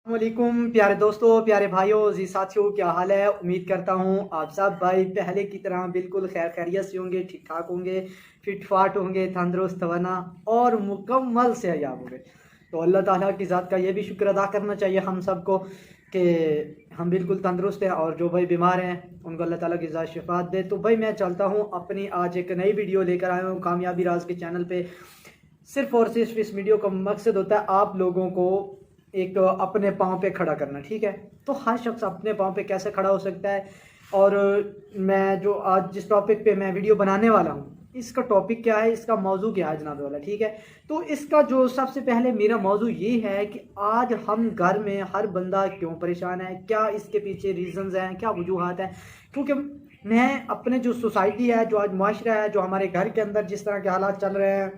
वालेकुम प्यारे दोस्तों, प्यारे भाइयों, जी साथियों, क्या हाल है। उम्मीद करता हूँ आप सब भाई पहले की तरह बिल्कुल खैर खैरियत से होंगे, ठीक ठाक होंगे, फिट फाट होंगे, तंदुरुस्त वना और मुकम्मल सेहतयाब होंगे। तो अल्लाह ताला की ज़ात का ये भी शुक्र अदा करना चाहिए हम सबको कि हम बिल्कुल तंदुरुस्त हैं और जो भाई बीमार हैं उनको अल्लाह ताला की ज़ात शिफात दे। तो भाई मैं चलता हूँ अपनी आज एक नई वीडियो लेकर आया हूँ कामयाबी राज के चैनल पे। सिर्फ और सिर्फ इस वीडियो का मकसद होता है आप लोगों को एक अपने पाँव पे खड़ा करना, ठीक है। तो हर शख्स अपने पाँव पे कैसे खड़ा हो सकता है, और मैं जो आज जिस टॉपिक पे मैं वीडियो बनाने वाला हूँ इसका टॉपिक क्या है, इसका मौजू क्या है जनाब वाला, ठीक है। तो इसका जो सबसे पहले मेरा मौजू ये है कि आज हम घर में हर बंदा क्यों परेशान है, क्या इसके पीछे रीजंस हैं, क्या वजूहात हैं। क्योंकि मैं अपने जो सोसाइटी है, जो आज माशरा है, जो हमारे घर के अंदर जिस तरह के हालात चल रहे हैं,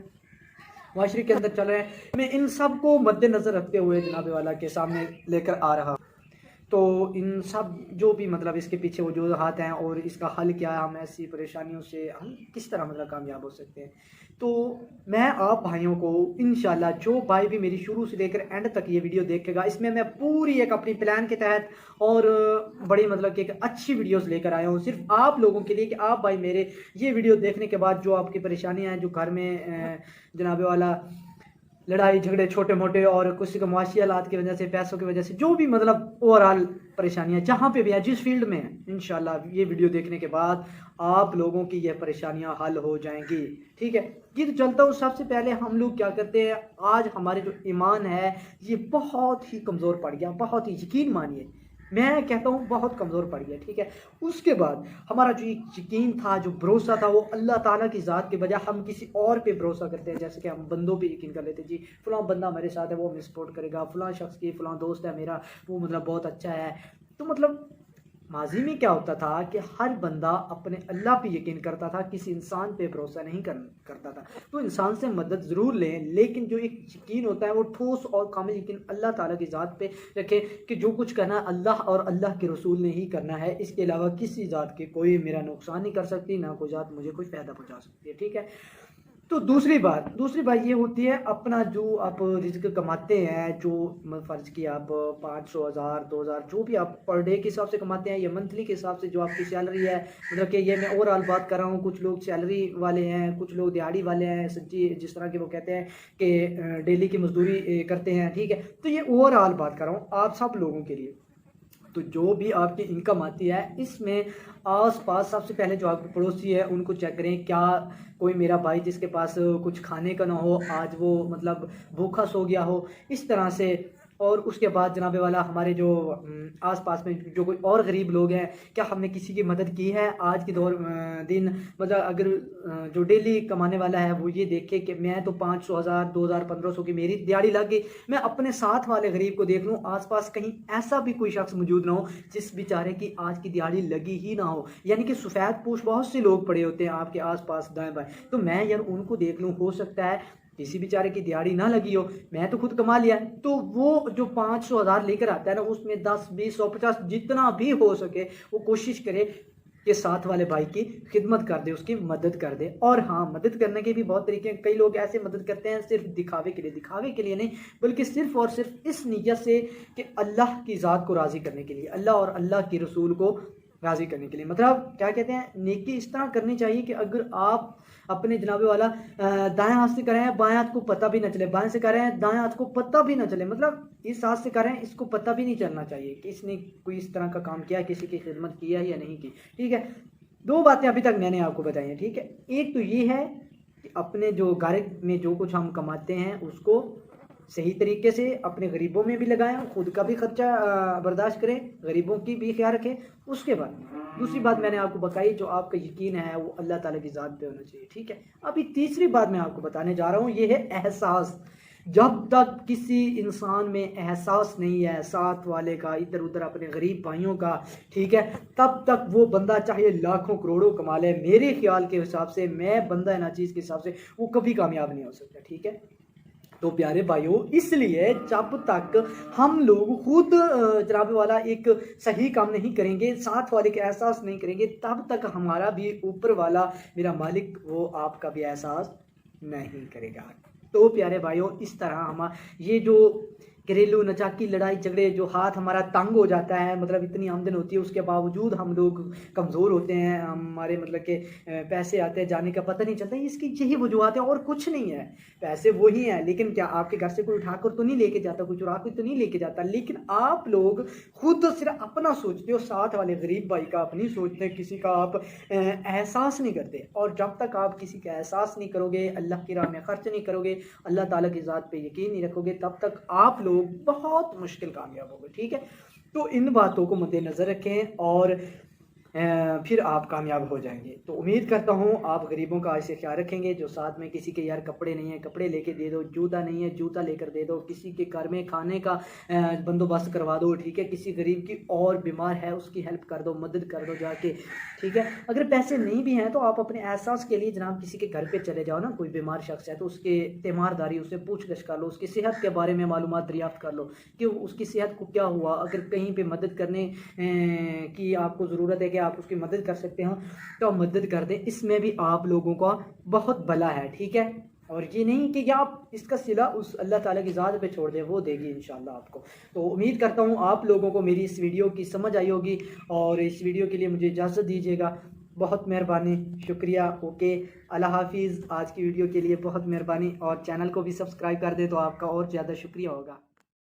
माशरे के अंदर चल रहे हैं, मैं इन सब को मद्देनज़र रखते हुए जनाब वाला के सामने लेकर आ रहा। तो इन सब जो भी मतलब इसके पीछे वजूहात हैं और इसका हल क्या है, हम ऐसी परेशानियों से हम किस तरह मतलब कामयाब हो सकते हैं। तो मैं आप भाइयों को इंशाल्लाह, जो भाई भी मेरी शुरू से लेकर एंड तक ये वीडियो देखेगा, इसमें मैं पूरी एक अपनी प्लान के तहत और बड़ी मतलब कि एक अच्छी वीडियोस लेकर आया हूँ सिर्फ आप लोगों के लिए कि आप भाई मेरे ये वीडियो देखने के बाद जो आपकी परेशानियाँ हैं, जो घर में जनाबे वाला लड़ाई झगड़े छोटे मोटे और किसी के मुआशी हालात की वजह से, पैसों की वजह से, जो भी मतलब ओवरऑल परेशानियां जहाँ पे भी है, जिस फील्ड में है, इंशाल्लाह ये वीडियो देखने के बाद आप लोगों की यह परेशानियां हल हो जाएंगी, ठीक है। ये तो चलता हूँ। सबसे पहले हम लोग क्या करते हैं, आज हमारे जो ईमान है ये बहुत ही कमज़ोर पड़ गया, बहुत ही, यकीन मानिए मैं कहता हूँ बहुत कमज़ोर पड़ गया, ठीक है। उसके बाद हमारा जो यकीन था, जो भरोसा था, वो अल्लाह ताला की ज़ात के बजाय हम किसी और पे भरोसा करते हैं। जैसे कि हम बंदों पे यकीन कर लेते हैं, जी फ़लाँ बंदा मेरे साथ है, वो हमें सपोर्ट करेगा, फ़लाँ शख्स की फ़लाँ दोस्त है मेरा, वो मतलब बहुत अच्छा है। तो मतलब माजी में क्या होता था कि हर बंदा अपने अल्लाह पे यकीन करता था, किसी इंसान पे भरोसा नहीं करता था। तो इंसान से मदद ज़रूर लें, लेकिन जो एक यकीन होता है वो ठोस और कामिल यकीन अल्लाह ताला की ज़ात पे रखें कि जो कुछ करना है अल्लाह और अल्लाह के रसूल ने ही करना है। इसके अलावा किसी ज़ात के कोई मेरा नुकसान नहीं कर सकती, ना कोई ज़ात मुझे कोई फ़ायदा पहुँचा सकती है, ठीक है। तो दूसरी बात ये होती है, अपना जो आप रिज़्क कमाते हैं, जो फ़र्ज़ की आप 500, 1000, 2000 जो भी आप पर डे के हिसाब से कमाते हैं या मंथली के हिसाब से जो आपकी सैलरी है, मतलब कि ये मैं ओवरऑल बात कर रहा हूँ। कुछ लोग सैलरी वाले हैं, कुछ लोग दिहाड़ी वाले हैं, सच्ची जिस तरह के वो कहते हैं कि डेली की मजदूरी करते हैं, ठीक है। तो ये ओवरऑल बात कर रहा हूँ आप सब लोगों के लिए। तो जो भी आपकी इनकम आती है, इसमें आस-पास सबसे पहले जो आपके पड़ोसी है उनको चेक करें, क्या कोई मेरा भाई जिसके पास कुछ खाने का ना हो, आज वो मतलब भूखा सो गया हो, इस तरह से। और उसके बाद जनाबे वाला हमारे जो आस-पास में जो कोई और गरीब लोग हैं, क्या हमने किसी की मदद की है आज के दिन। मतलब अगर जो डेली कमाने वाला है वो ये देखे कि मैं तो 500, 1000, 2000, 1500 की मेरी दिहाड़ी लग गई, मैं अपने साथ वाले गरीब को देख लूँ, आस-पास कहीं ऐसा भी कोई शख्स मौजूद ना हो जिस बेचारे की आज की दिहाड़ी लगी ही ना हो। यानी कि सफ़ेद पोश बहुत से लोग पड़े होते हैं आपके आस-पास दाएँ-बाएँ, तो मैं यार उनको देख लूँ, हो सकता है किसी बेचारे की दिहाड़ी ना लगी हो, मैं तो खुद कमा लिया। तो वो जो 500, 1000 लेकर आता है ना, उसमें 10, 20, 100, 50 जितना भी हो सके वो कोशिश करे कि साथ वाले भाई की खिदमत कर दे, उसकी मदद कर दे। और हाँ, मदद करने के भी बहुत तरीके हैं। कई लोग ऐसे मदद करते हैं सिर्फ दिखावे के लिए नहीं, बल्कि सिर्फ और सिर्फ इस नीयत से कि अल्लाह की ज़ात को राज़ी करने के लिए, अल्लाह और अल्लाह के रसूल को राज़ी करने के लिए। मतलब क्या कहते हैं, नेकी इस तरह करनी चाहिए कि अगर आप अपने जनाबे वाला दाएं हाथ से करें, बाएं हाथ को पता भी ना चले, बाएं से करें, दाएं हाथ को पता भी ना चले, मतलब इस हाथ से करें, इसको पता भी नहीं चलना चाहिए कि इसने कोई इस तरह का काम किया, किसी की खिदमत की है या नहीं की, ठीक है। दो बातें अभी तक मैंने आपको बताई हैं, ठीक है। एक तो ये है कि अपने जो घर में जो कुछ हम कमाते हैं उसको सही तरीके से अपने गरीबों में भी लगाएं, खुद का भी खर्चा बर्दाश्त करें, गरीबों की भी ख्याल रखें। उसके बाद दूसरी बात मैंने आपको बताई, जो आपका यकीन है वो अल्लाह ताला की ज़ात पे होना चाहिए, ठीक है। अभी तीसरी बात मैं आपको बताने जा रहा हूँ, ये है एहसास। जब तक किसी इंसान में एहसास नहीं है साथ वाले का, इधर उधर अपने गरीब भाइयों का, ठीक है, तब तक वो बंदा चाहे लाखों करोड़ों कमा ले, मेरे ख्याल के हिसाब से, मैं बंदा नाचीज़ के हिसाब से, वो कभी कामयाब नहीं हो सकता, ठीक है। तो प्यारे भाइयों, इसलिए जब तक हम लोग खुद जनाब वाला एक सही काम नहीं करेंगे, साथ वाले का एहसास नहीं करेंगे, तब तक हमारा भी ऊपर वाला मेरा मालिक वो आपका भी एहसास नहीं करेगा। तो प्यारे भाइयों, इस तरह हम ये जो घरेलू नचाकी लड़ाई झगड़े, जो हाथ हमारा तंग हो जाता है, मतलब इतनी आमदन होती है उसके बावजूद हम लोग कमज़ोर होते हैं, हमारे मतलब के पैसे आते हैं जाने का पता नहीं चलता, इसकी यही वजूहत है और कुछ नहीं है। पैसे वही हैं, लेकिन क्या आपके घर से कोई उठाकर तो नहीं लेके जाता, कोई चुरा कर तो नहीं लेके जाता, लेकिन आप लोग खुद सिर्फ अपना सोचते हो, साथ वाले गरीब भाई का आप नहीं सोचते, किसी का आप एहसास नहीं करते। और जब तक आप किसी का एहसास नहीं करोगे, अल्लाह की राह में खर्च नहीं करोगे, अल्लाह ताला की ज़ात पे यकीन नहीं रखोगे, तब तक आप लोग बहुत मुश्किल कामयाब होगे। ठीक है, तो इन बातों को मद्देनज़र रखें और फिर आप कामयाब हो जाएंगे। तो उम्मीद करता हूँ आप गरीबों का ऐसे ख्याल रखेंगे, जो साथ में किसी के यार कपड़े नहीं है कपड़े लेके दे दो, जूता नहीं है जूता लेकर दे दो, किसी के घर में खाने का बंदोबस्त करवा दो। ठीक है, किसी गरीब की और बीमार है उसकी हेल्प कर दो, मदद कर दो जाके। ठीक है, अगर पैसे नहीं भी हैं तो आप अपने एहसास के लिए जनाब किसी के घर पे चले जाओ ना, कोई बीमार शख्स है तो उसके तीमारदारी उससे पूछ गछ कर लो, उसकी सेहत के बारे में मालूमात दरियाफ्त कर लो कि उसकी सेहत को क्या हुआ। अगर कहीं पे मदद करने की आपको ज़रूरत है कि आप उसकी मदद कर सकते हो तो आप मदद कर दें, इसमें भी आप लोगों का बहुत भला है। ठीक है, और ये नहीं कि आप इसका सिला उस अल्लाह ताला की ज़ात पे छोड़ दें, वो देगी इंशाल्लाह आपको। तो उम्मीद करता हूँ आप लोगों को मेरी इस वीडियो की समझ आई होगी, और इस वीडियो के लिए मुझे इजाज़त दीजिएगा। बहुत मेहरबानी, शुक्रिया। ओके, अल्लाह हाफिज़। आज की वीडियो के लिए बहुत मेहरबानी, और चैनल को भी सब्सक्राइब कर दें तो आपका और ज़्यादा शुक्रिया होगा।